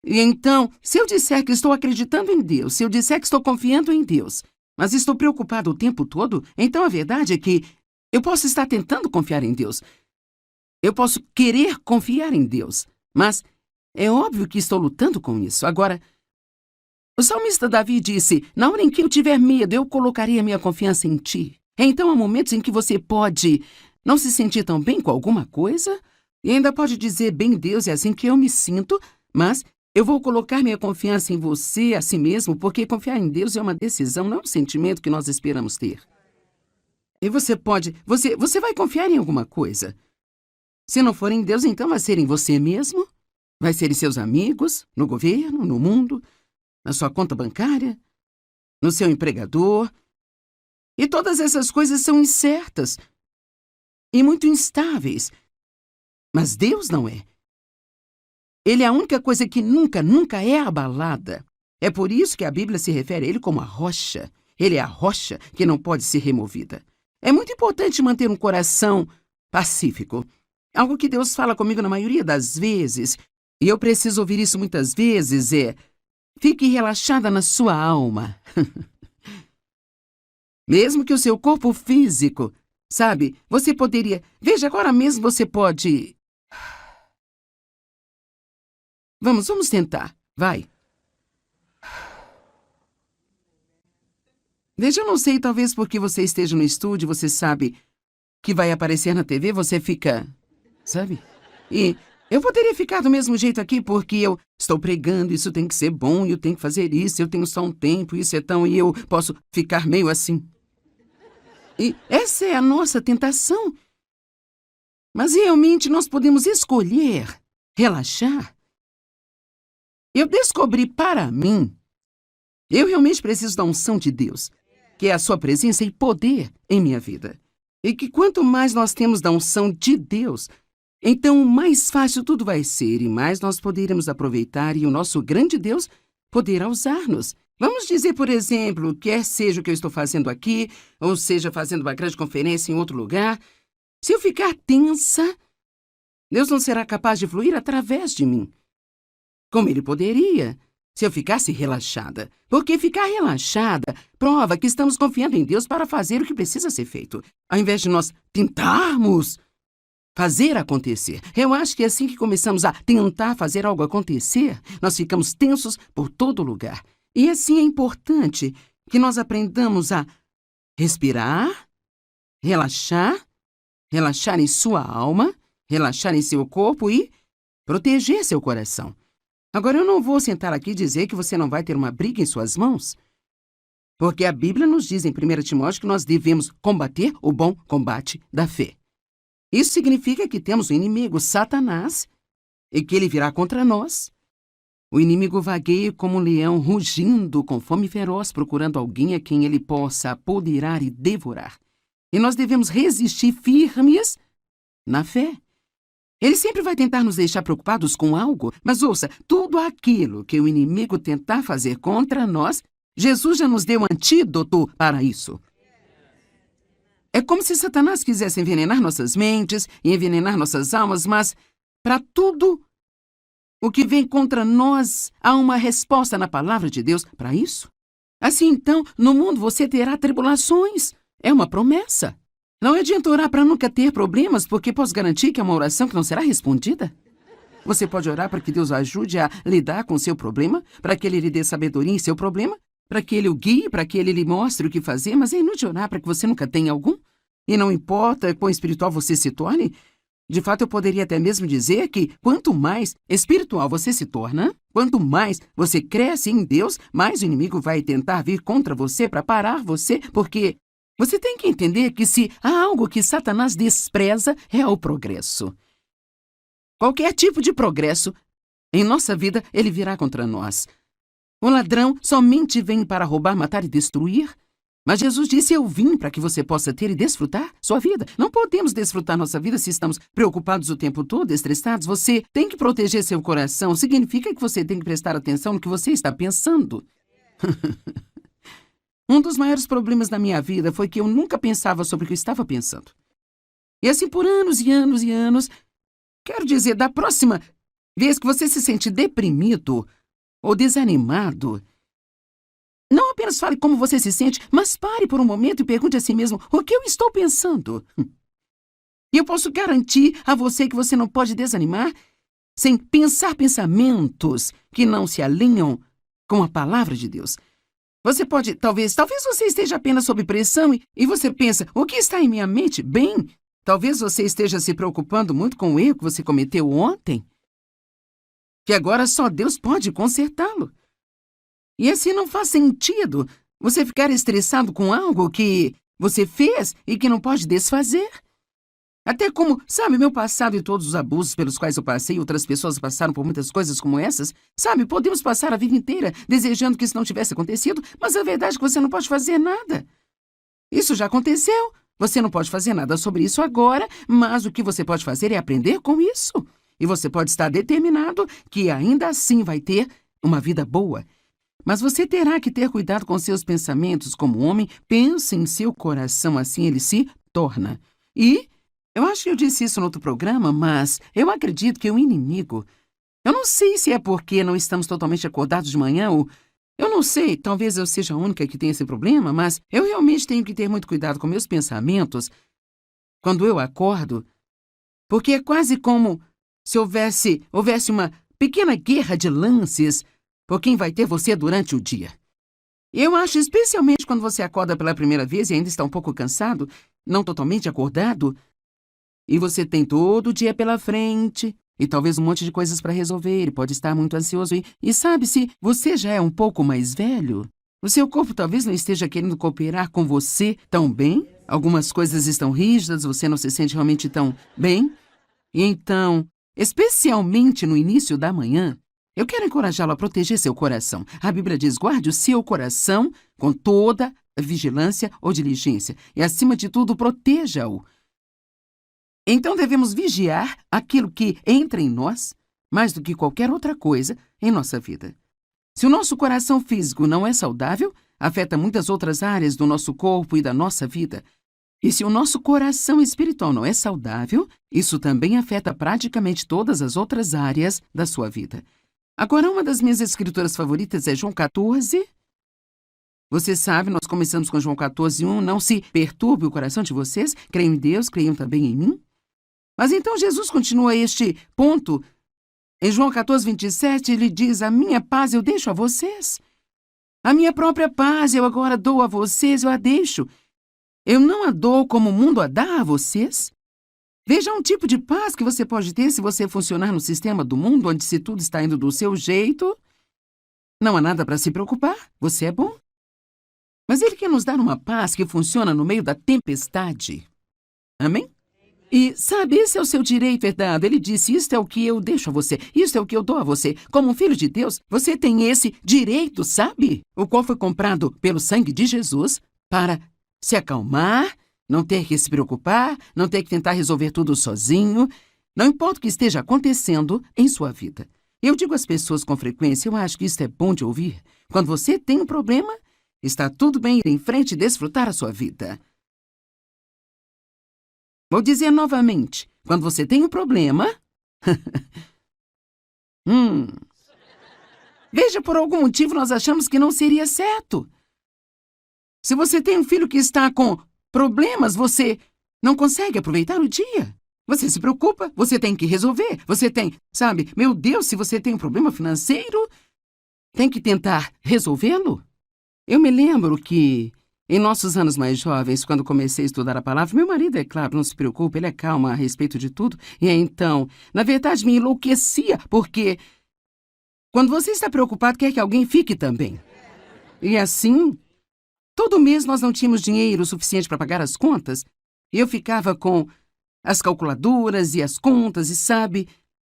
E então, se eu disser que estou acreditando em Deus, se eu disser que estou confiando em Deus, mas estou preocupado o tempo todo, então a verdade é que eu posso estar tentando confiar em Deus. Eu posso querer confiar em Deus, mas é óbvio que estou lutando com isso. Agora, o salmista Davi disse: na hora em que eu tiver medo, eu colocarei a minha confiança em ti. Então há momentos em que você pode não se sentir tão bem com alguma coisa e ainda pode dizer: bem, Deus, é assim que eu me sinto, mas eu vou colocar minha confiança em você, a si mesmo, porque confiar em Deus é uma decisão, não é um sentimento que nós esperamos ter. E você vai confiar em alguma coisa. Se não for em Deus, então vai ser em você mesmo, vai ser em seus amigos, no governo, no mundo, na sua conta bancária, no seu empregador. E todas essas coisas são incertas e muito instáveis. Mas Deus não é. Ele é a única coisa que nunca é abalada. É por isso que a Bíblia se refere a ele como a rocha. Ele é a rocha que não pode ser removida. É muito importante manter um coração pacífico. Algo que Deus fala comigo na maioria das vezes, e eu preciso ouvir isso muitas vezes, é: fique relaxada na sua alma. Mesmo que o seu corpo físico, sabe, você poderia... Veja, agora mesmo você pode... Vamos tentar. Vai. Veja, eu não sei, talvez porque você esteja no estúdio, você sabe que vai aparecer na TV, você fica... Sabe? E eu poderia ficar do mesmo jeito aqui porque eu estou pregando, isso tem que ser bom, eu tenho que fazer isso, eu tenho só um tempo, isso é tão... E eu posso ficar meio assim. E essa é a nossa tentação. Mas realmente nós podemos escolher relaxar. Eu descobri para mim, eu realmente preciso da unção de Deus, que é a sua presença e poder em minha vida. E que quanto mais nós temos da unção de Deus, então mais fácil tudo vai ser e mais nós poderemos aproveitar e o nosso grande Deus poderá usar-nos. Vamos dizer, por exemplo, quer seja o que eu estou fazendo aqui, ou seja, fazendo uma grande conferência em outro lugar, se eu ficar tensa, Deus não será capaz de fluir através de mim, como Ele poderia se eu ficasse relaxada. Porque ficar relaxada prova que estamos confiando em Deus para fazer o que precisa ser feito, ao invés de nós tentarmos fazer acontecer. Eu acho que é assim que começamos a tentar fazer algo acontecer, nós ficamos tensos por todo lugar. E assim é importante que nós aprendamos a respirar, relaxar em sua alma, relaxar em seu corpo e proteger seu coração. Agora, eu não vou sentar aqui e dizer que você não vai ter uma briga em suas mãos, porque a Bíblia nos diz em 1 Timóteo que nós devemos combater o bom combate da fé. Isso significa que temos um inimigo, Satanás, e que ele virá contra nós. O inimigo vagueia como um leão rugindo com fome feroz, procurando alguém a quem ele possa apoderar e devorar. E nós devemos resistir firmes na fé. Ele sempre vai tentar nos deixar preocupados com algo, mas ouça, tudo aquilo que o inimigo tentar fazer contra nós, Jesus já nos deu antídoto para isso. É como se Satanás quisesse envenenar nossas mentes e envenenar nossas almas, mas para tudo o que vem contra nós, há uma resposta na palavra de Deus para isso. Assim, então, no mundo você terá tribulações. É uma promessa. Não adianta orar para nunca ter problemas, porque posso garantir que é uma oração que não será respondida. Você pode orar para que Deus o ajude a lidar com o seu problema, para que Ele lhe dê sabedoria em seu problema, para que Ele o guie, para que Ele lhe mostre o que fazer, mas é inútil orar para que você nunca tenha algum. E não importa quão espiritual você se torne, de fato eu poderia até mesmo dizer que quanto mais espiritual você se torna, quanto mais você cresce em Deus, mais o inimigo vai tentar vir contra você para parar você, porque você tem que entender que se há algo que Satanás despreza, é o progresso. Qualquer tipo de progresso em nossa vida, ele virá contra nós. O ladrão somente vem para roubar, matar e destruir. Mas Jesus disse, eu vim para que você possa ter e desfrutar sua vida. Não podemos desfrutar nossa vida se estamos preocupados o tempo todo, estressados. Você tem que proteger seu coração. Significa que você tem que prestar atenção no que você está pensando. Um dos maiores problemas da minha vida foi que eu nunca pensava sobre o que eu estava pensando. E assim por anos e anos e anos. Quero dizer, da próxima vez que você se sente deprimido ou desanimado, não apenas fale como você se sente, mas pare por um momento e pergunte a si mesmo o que eu estou pensando. E eu posso garantir a você que você não pode desanimar sem pensar pensamentos que não se alinham com a palavra de Deus. Você pode, talvez você esteja apenas sob pressão e você pensa, o que está em minha mente? Bem, talvez você esteja se preocupando muito com o erro que você cometeu ontem, que agora só Deus pode consertá-lo. E assim não faz sentido você ficar estressado com algo que você fez e que não pode desfazer. Até como, sabe, meu passado e todos os abusos pelos quais eu passei, outras pessoas passaram por muitas coisas como essas. Sabe, podemos passar a vida inteira desejando que isso não tivesse acontecido, mas a verdade é que você não pode fazer nada. Isso já aconteceu. Você não pode fazer nada sobre isso agora, mas o que você pode fazer é aprender com isso. E você pode estar determinado que ainda assim vai ter uma vida boa. Mas você terá que ter cuidado com seus pensamentos. Como homem, pense em seu coração, assim ele se torna. E eu acho que eu disse isso no outro programa, mas eu acredito que o inimigo... Eu não sei se é porque não estamos totalmente acordados de manhã ou... Eu não sei, talvez eu seja a única que tenha esse problema, mas eu realmente tenho que ter muito cuidado com meus pensamentos quando eu acordo, porque é quase como se houvesse uma pequena guerra de lances por quem vai ter você durante o dia. Eu acho, especialmente quando você acorda pela primeira vez e ainda está um pouco cansado, não totalmente acordado, e você tem todo o dia pela frente, e talvez um monte de coisas para resolver, e pode estar muito ansioso, e sabe, se você já é um pouco mais velho, o seu corpo talvez não esteja querendo cooperar com você tão bem, algumas coisas estão rígidas, você não se sente realmente tão bem, e então, especialmente no início da manhã, eu quero encorajá-lo a proteger seu coração. A Bíblia diz, guarde o seu coração com toda vigilância ou diligência, e acima de tudo, proteja-o. Então devemos vigiar aquilo que entra em nós, mais do que qualquer outra coisa em nossa vida. Se o nosso coração físico não é saudável, afeta muitas outras áreas do nosso corpo e da nossa vida. E se o nosso coração espiritual não é saudável, isso também afeta praticamente todas as outras áreas da sua vida. Agora, uma das minhas escrituras favoritas é João 14. Você sabe, nós começamos com João 14:1. Não se perturbe o coração de vocês, creiam em Deus, creiam também em mim. Mas então Jesus continua este ponto. Em João 14:27, ele diz, a minha paz eu deixo a vocês. A minha própria paz eu agora dou a vocês, eu a deixo. Eu não a dou como o mundo a dá a vocês. Veja um tipo de paz que você pode ter se você funcionar no sistema do mundo, onde se tudo está indo do seu jeito. Não há nada para se preocupar, você é bom. Mas ele quer nos dar uma paz que funciona no meio da tempestade. Amém? E, sabe, esse é o seu direito herdado. Ele disse, isto é o que eu deixo a você, isto é o que eu dou a você. Como um filho de Deus, você tem esse direito, sabe? O qual foi comprado pelo sangue de Jesus para se acalmar, não ter que se preocupar, não ter que tentar resolver tudo sozinho. Não importa o que esteja acontecendo em sua vida. Eu digo às pessoas com frequência, eu acho que isso é bom de ouvir. Quando você tem um problema, está tudo bem ir em frente e desfrutar a sua vida. Vou dizer novamente, quando você tem um problema... Veja, por algum motivo nós achamos que não seria certo. Se você tem um filho que está com problemas, você não consegue aproveitar o dia. Você se preocupa, você tem que resolver. Você tem, sabe, meu Deus, se você tem um problema financeiro, tem que tentar resolvê-lo. Eu me lembro que, em nossos anos mais jovens, quando comecei a estudar a palavra, meu marido, é claro, não se preocupa, ele é calmo a respeito de tudo. E então, na verdade, me enlouquecia, porque quando você está preocupado, quer que alguém fique também. E assim, todo mês nós não tínhamos dinheiro suficiente para pagar as contas, e eu ficava com as calculadoras e as contas, e sabe,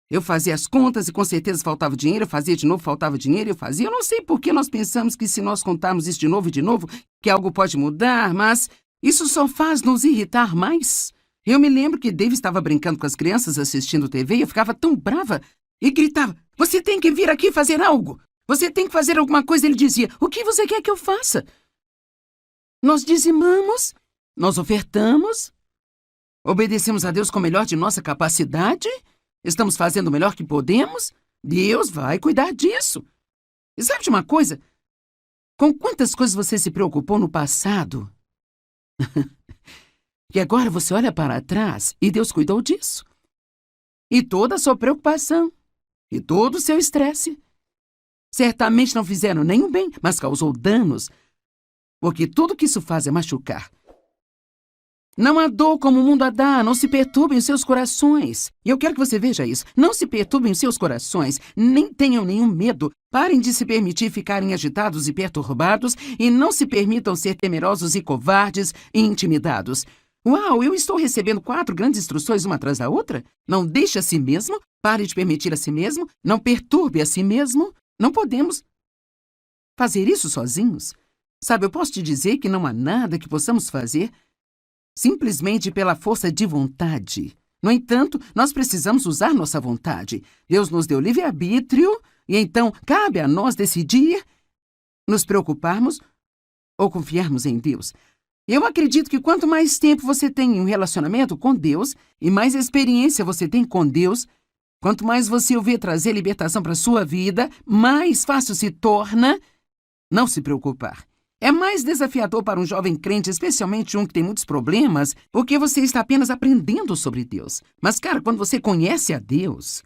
eu fazia as contas e com certeza faltava dinheiro, eu fazia de novo, faltava dinheiro, eu fazia. Eu não sei por que nós pensamos que se nós contarmos isso de novo e de novo, que algo pode mudar, mas isso só faz nos irritar mais. Eu me lembro que Dave estava brincando com as crianças assistindo TV e eu ficava tão brava e gritava, você tem que vir aqui fazer algo, você tem que fazer alguma coisa. Ele dizia, o que você quer que eu faça? Nós dizimamos, nós ofertamos, obedecemos a Deus com o melhor de nossa capacidade, estamos fazendo o melhor que podemos, Deus vai cuidar disso. E sabe de uma coisa? Com quantas coisas você se preocupou no passado? E agora você olha para trás e Deus cuidou disso. E toda a sua preocupação, e todo o seu estresse, certamente não fizeram nenhum bem, mas causou danos, porque tudo que isso faz é machucar. Não há dor como o mundo a dá, não se perturbem os seus corações. E eu quero que você veja isso. Não se perturbem os seus corações, nem tenham nenhum medo. Parem de se permitir ficarem agitados e perturbados e não se permitam ser temerosos e covardes e intimidados. Uau, eu estou recebendo 4 grandes instruções uma atrás da outra? Não deixe a si mesmo, pare de permitir a si mesmo, não perturbe a si mesmo. Não podemos fazer isso sozinhos. Sabe, eu posso te dizer que não há nada que possamos fazer simplesmente pela força de vontade. No entanto, nós precisamos usar nossa vontade. Deus nos deu livre-arbítrio e então cabe a nós decidir nos preocuparmos ou confiarmos em Deus. Eu acredito que quanto mais tempo você tem em um relacionamento com Deus e mais experiência você tem com Deus, quanto mais você o vê trazer libertação para a sua vida, mais fácil se torna não se preocupar. É mais desafiador para um jovem crente, especialmente um que tem muitos problemas, porque você está apenas aprendendo sobre Deus. Mas, cara, quando você conhece a Deus,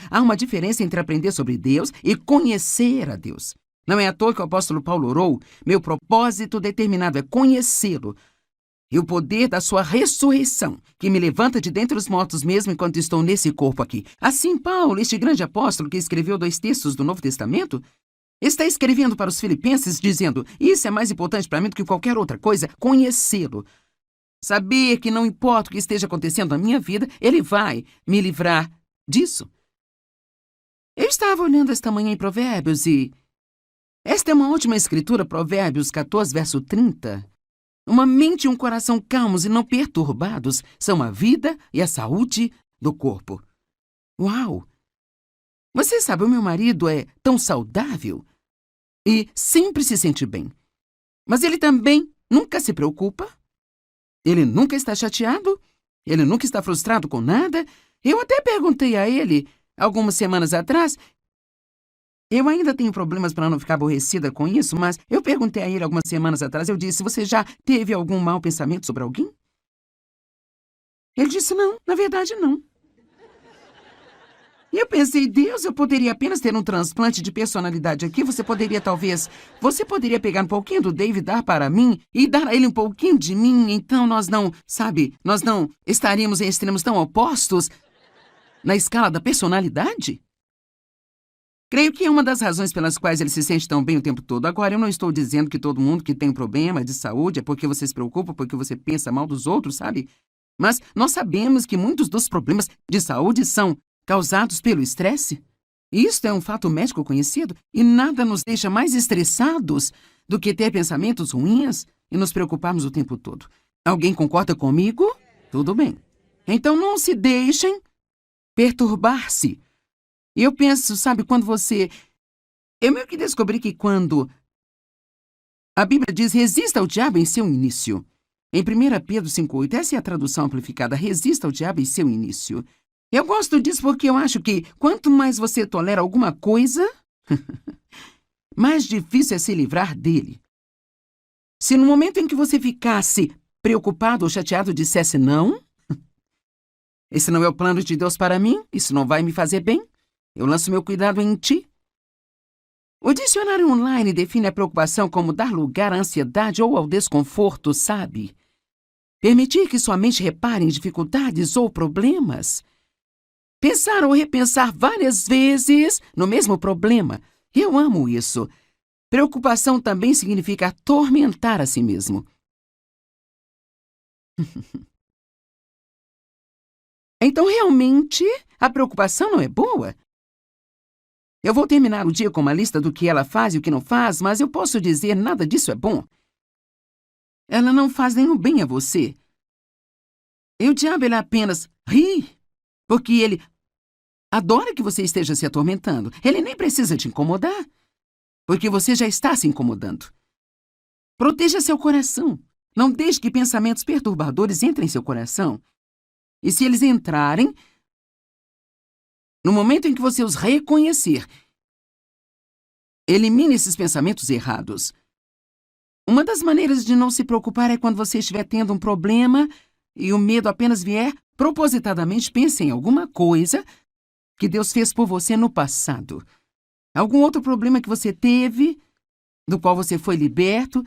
há uma diferença entre aprender sobre Deus e conhecer a Deus. Não é à toa que o apóstolo Paulo orou, meu propósito determinado é conhecê-lo e o poder da sua ressurreição, que me levanta de dentre os mortos mesmo enquanto estou nesse corpo aqui. Assim, Paulo, este grande apóstolo que escreveu 2 textos do Novo Testamento, está escrevendo para os filipenses dizendo, isso é mais importante para mim do que qualquer outra coisa, conhecê-lo. Saber que não importa o que esteja acontecendo na minha vida, ele vai me livrar disso. Eu estava olhando esta manhã em Provérbios e esta é uma ótima escritura, Provérbios 14, verso 30. Uma mente e um coração calmos e não perturbados são a vida e a saúde do corpo. Uau! Você sabe, o meu marido é tão saudável e sempre se sente bem. Mas ele também nunca se preocupa. Ele nunca está chateado. Ele nunca está frustrado com nada. Eu até perguntei a ele, algumas semanas atrás, eu ainda tenho problemas para não ficar aborrecida com isso, mas eu perguntei a ele algumas semanas atrás, eu disse, você já teve algum mau pensamento sobre alguém? Ele disse, não, na verdade não. E eu pensei, Deus, eu poderia apenas ter um transplante de personalidade aqui, você poderia pegar um pouquinho do Dave e dar para mim, e dar a ele um pouquinho de mim, então nós não estaríamos em extremos tão opostos na escala da personalidade? Creio que é uma das razões pelas quais ele se sente tão bem o tempo todo. Agora, eu não estou dizendo que todo mundo que tem um problema de saúde é porque você se preocupa, porque você pensa mal dos outros, sabe? Mas nós sabemos que muitos dos problemas de saúde são causados pelo estresse. Isto é um fato médico conhecido e nada nos deixa mais estressados do que ter pensamentos ruins e nos preocuparmos o tempo todo. Alguém concorda comigo? Tudo bem. Então não se deixem perturbar-se. Eu penso, sabe, quando você... Eu meio que descobri que quando a Bíblia diz resista ao diabo em seu início. Em 1 Pedro 5,8, essa é a tradução amplificada, resista ao diabo em seu início. Eu gosto disso porque eu acho que quanto mais você tolera alguma coisa, mais difícil é se livrar dele. Se no momento em que você ficasse preocupado ou chateado dissesse não, esse não é o plano de Deus para mim, isso não vai me fazer bem, eu lanço meu cuidado em ti. O dicionário online define a preocupação como dar lugar à ansiedade ou ao desconforto, sabe? Permitir que sua mente repare em dificuldades ou problemas. Pensar ou repensar várias vezes no mesmo problema. Eu amo isso. Preocupação também significa atormentar a si mesmo. Então, realmente, a preocupação não é boa? Eu vou terminar o dia com uma lista do que ela faz e o que não faz, mas eu posso dizer nada disso é bom. Ela não faz nenhum bem a você. E o diabo, ele apenas ri, porque ele adora que você esteja se atormentando. Ele nem precisa te incomodar, porque você já está se incomodando. Proteja seu coração. Não deixe que pensamentos perturbadores entrem em seu coração. E se eles entrarem, no momento em que você os reconhecer, elimine esses pensamentos errados. Uma das maneiras de não se preocupar é quando você estiver tendo um problema e o medo apenas vier, propositadamente pense em alguma coisa que Deus fez por você no passado. Algum outro problema que você teve, do qual você foi liberto.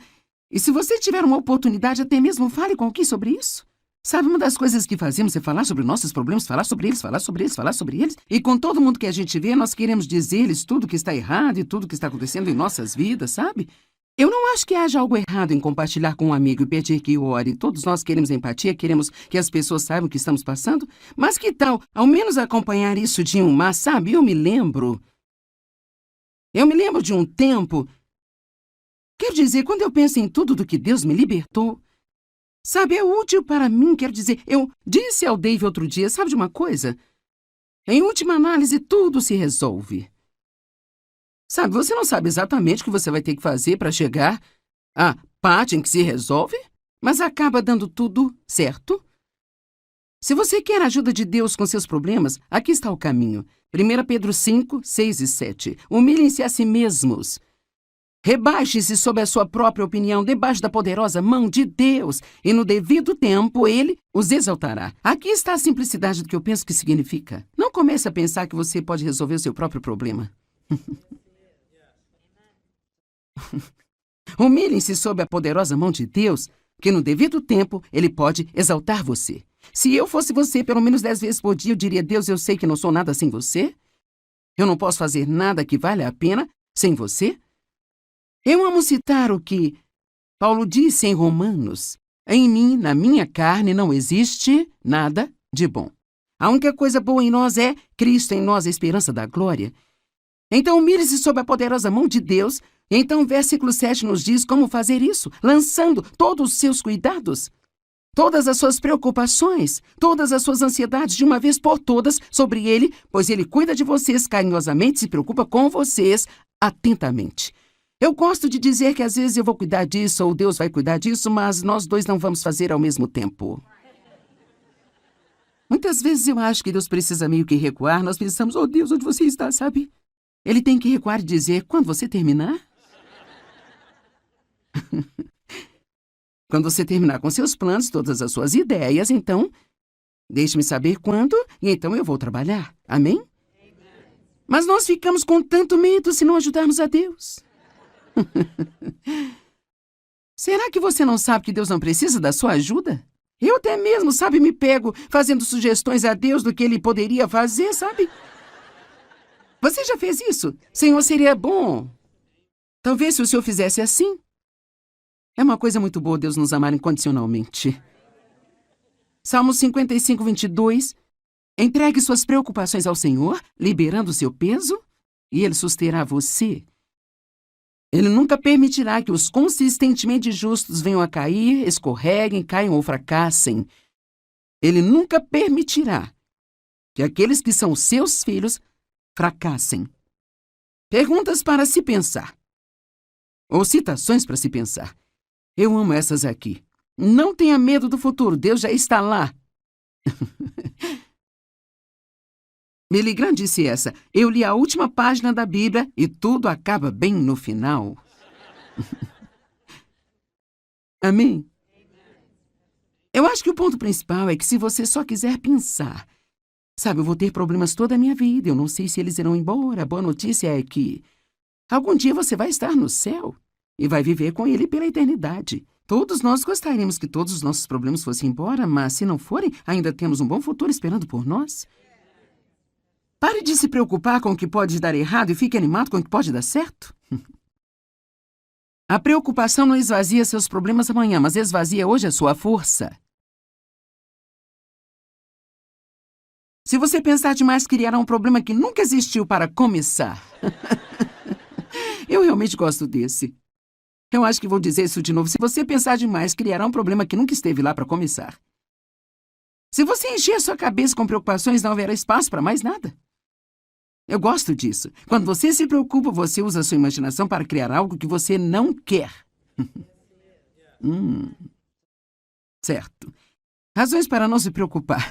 E se você tiver uma oportunidade, até mesmo fale com alguém sobre isso. Sabe, uma das coisas que fazemos é falar sobre nossos problemas, falar sobre eles, falar sobre eles, falar sobre eles. E com todo mundo que a gente vê, nós queremos dizer-lhes tudo que está errado e tudo que está acontecendo em nossas vidas, sabe? Eu não acho que haja algo errado em compartilhar com um amigo e pedir que ore. Todos nós queremos empatia, queremos que as pessoas saibam o que estamos passando. Mas que tal, ao menos, acompanhar isso de um mas, sabe? Eu me lembro de um tempo... Quero dizer, quando eu penso em tudo do que Deus me libertou... Sabe, é útil para mim, quero dizer, eu disse ao Dave outro dia, sabe de uma coisa? Em última análise, tudo se resolve. Sabe, você não sabe exatamente o que você vai ter que fazer para chegar à parte em que se resolve, mas acaba dando tudo certo. Se você quer a ajuda de Deus com seus problemas, aqui está o caminho. 1 Pedro 5, 6 e 7. Humilhem-se a si mesmos. Rebaixe-se sob a sua própria opinião, debaixo da poderosa mão de Deus, e no devido tempo Ele os exaltará. Aqui está a simplicidade do que eu penso que significa. Não comece a pensar que você pode resolver o seu próprio problema. Humilhem-se sob a poderosa mão de Deus, que no devido tempo Ele pode exaltar você. Se eu fosse você, pelo menos 10 vezes por dia, eu diria, Deus, eu sei que não sou nada sem você. Eu não posso fazer nada que valha a pena sem você. Eu amo citar o que Paulo disse em Romanos. Em mim, na minha carne, não existe nada de bom. A única coisa boa em nós é Cristo em nós, a esperança da glória. Então, mire-se sob a poderosa mão de Deus. Então, o versículo 7 nos diz como fazer isso, lançando todos os seus cuidados, todas as suas preocupações, todas as suas ansiedades de uma vez por todas sobre Ele, pois Ele cuida de vocês carinhosamente, se preocupa com vocês atentamente. Eu gosto de dizer que às vezes eu vou cuidar disso ou Deus vai cuidar disso, mas nós dois não vamos fazer ao mesmo tempo. Muitas vezes eu acho que Deus precisa meio que recuar, nós pensamos, oh Deus, onde você está, sabe? Ele tem que recuar e dizer, quando você terminar? Quando você terminar com seus planos, todas as suas ideias, então, deixe-me saber quando e então eu vou trabalhar. Amém? Mas nós ficamos com tanto medo se não ajudarmos a Deus. Será que você não sabe que Deus não precisa da sua ajuda? Eu até mesmo, sabe, me pego fazendo sugestões a Deus do que Ele poderia fazer, sabe? Você já fez isso? Senhor, seria bom. Talvez se o Senhor fizesse assim. É uma coisa muito boa Deus nos amar incondicionalmente. Salmo 55, 22. Entregue suas preocupações ao Senhor, liberando o seu peso, e Ele susterá você. Ele nunca permitirá que os consistentemente justos venham a cair, escorreguem, caiam ou fracassem. Ele nunca permitirá que aqueles que são seus filhos fracassem. Perguntas para se pensar. Ou citações para se pensar. Eu amo essas aqui. Não tenha medo do futuro, Deus já está lá. Billy Graham disse essa. Eu li a última página da Bíblia e tudo acaba bem no final. Amém? Eu acho que o ponto principal é que se você só quiser pensar, sabe, eu vou ter problemas toda a minha vida, eu não sei se eles irão embora. A boa notícia é que algum dia você vai estar no céu e vai viver com Ele pela eternidade. Todos nós gostaríamos que todos os nossos problemas fossem embora, mas se não forem, ainda temos um bom futuro esperando por nós. Pare de se preocupar com o que pode dar errado e fique animado com o que pode dar certo. A preocupação não esvazia seus problemas amanhã, mas esvazia hoje a sua força. Se você pensar demais, criará um problema que nunca existiu para começar. Eu realmente gosto desse. Eu acho que vou dizer isso de novo. Se você pensar demais, criará um problema que nunca esteve lá para começar. Se você encher a sua cabeça com preocupações, não haverá espaço para mais nada. Eu gosto disso. Quando você se preocupa, você usa a sua imaginação para criar algo que você não quer. Certo. Razões para não se preocupar.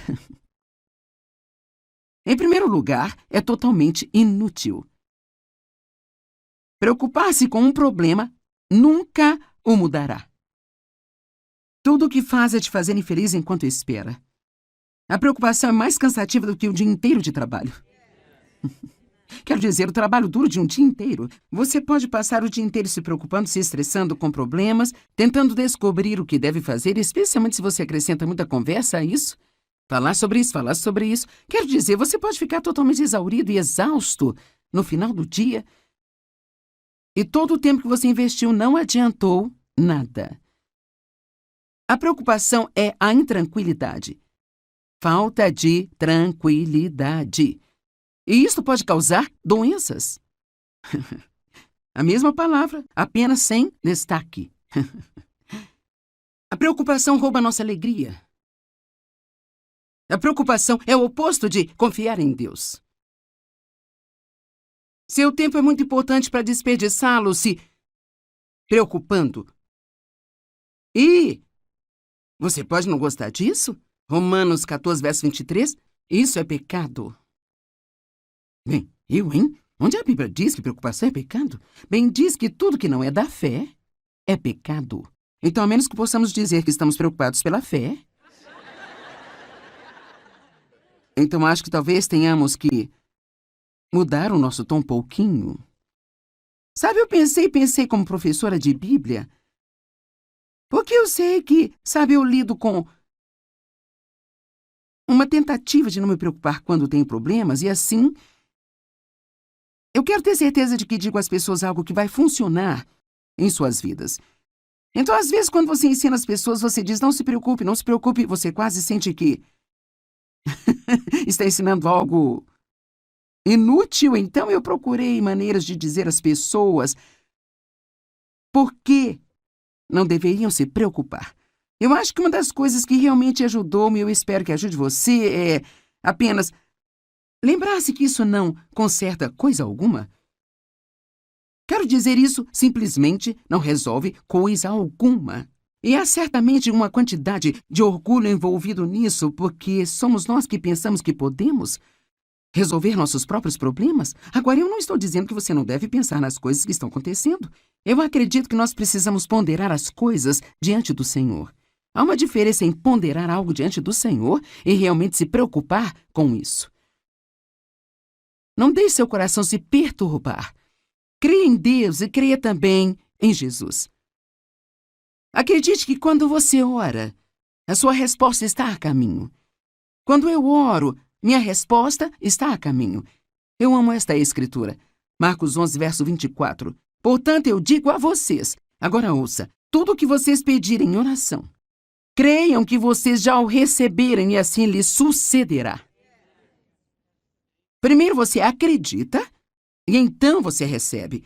Em primeiro lugar, é totalmente inútil. Preocupar-se com um problema nunca o mudará. Tudo o que faz é te fazer infeliz enquanto espera. A preocupação é mais cansativa do que o dia inteiro de trabalho. Quero dizer, o trabalho duro de um dia inteiro. Você pode passar o dia inteiro se preocupando, se estressando com problemas, tentando descobrir o que deve fazer, especialmente se você acrescenta muita conversa a isso. Falar sobre isso, falar sobre isso. Quero dizer, você pode ficar totalmente exaurido e exausto no final do dia. E todo o tempo que você investiu não adiantou nada. A preocupação é a intranquilidade. Falta de tranquilidade. E isso pode causar doenças. A mesma palavra, apenas sem destaque. A preocupação rouba nossa alegria. A preocupação é o oposto de confiar em Deus. Seu tempo é muito importante para desperdiçá-lo se preocupando. E você pode não gostar disso? Romanos 14, verso 23. Isso é pecado. Bem, hein? Onde a Bíblia diz que preocupação é pecado? Bem, diz que tudo que não é da fé é pecado. Então, a menos que possamos dizer que estamos preocupados pela fé, então acho que talvez tenhamos que mudar o nosso tom um pouquinho. Sabe, eu pensei como professora de Bíblia, porque eu sei que, sabe, eu lido com uma tentativa de não me preocupar quando tenho problemas e assim eu quero ter certeza de que digo às pessoas algo que vai funcionar em suas vidas. Então, às vezes, quando você ensina as pessoas, você diz, não se preocupe, não se preocupe. Você quase sente que está ensinando algo inútil. Então, eu procurei maneiras de dizer às pessoas por que não deveriam se preocupar. Eu acho que uma das coisas que realmente ajudou-me, eu espero que ajude você, é apenas lembrar-se que isso não conserta coisa alguma. Quero dizer, isso simplesmente não resolve coisa alguma. E há certamente uma quantidade de orgulho envolvido nisso, porque somos nós que pensamos que podemos resolver nossos próprios problemas. Agora, eu não estou dizendo que você não deve pensar nas coisas que estão acontecendo. Eu acredito que nós precisamos ponderar as coisas diante do Senhor. Há uma diferença em ponderar algo diante do Senhor e realmente se preocupar com isso. Não deixe seu coração se perturbar. Creia em Deus e creia também em Jesus. Acredite que quando você ora, a sua resposta está a caminho. Quando eu oro, minha resposta está a caminho. Eu amo esta escritura. Marcos 11, verso 24. Portanto, eu digo a vocês, agora ouça, tudo o que vocês pedirem em oração, Creiam que vocês já o receberam e assim lhes sucederá. Primeiro você acredita e então você recebe.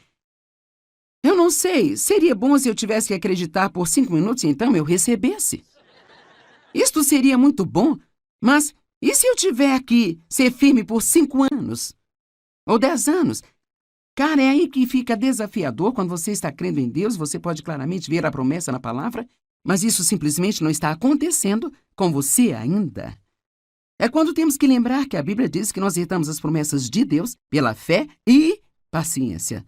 Eu não sei, seria bom se eu tivesse que acreditar por 5 minutos e então eu recebesse. Isto seria muito bom, mas e se eu tiver que ser firme por 5 anos? Ou 10 anos? Cara, é aí que fica desafiador. Quando você está crendo em Deus, você pode claramente ver a promessa na palavra, mas isso simplesmente não está acontecendo com você ainda. É quando temos que lembrar que a Bíblia diz que nós herdamos as promessas de Deus pela fé e paciência.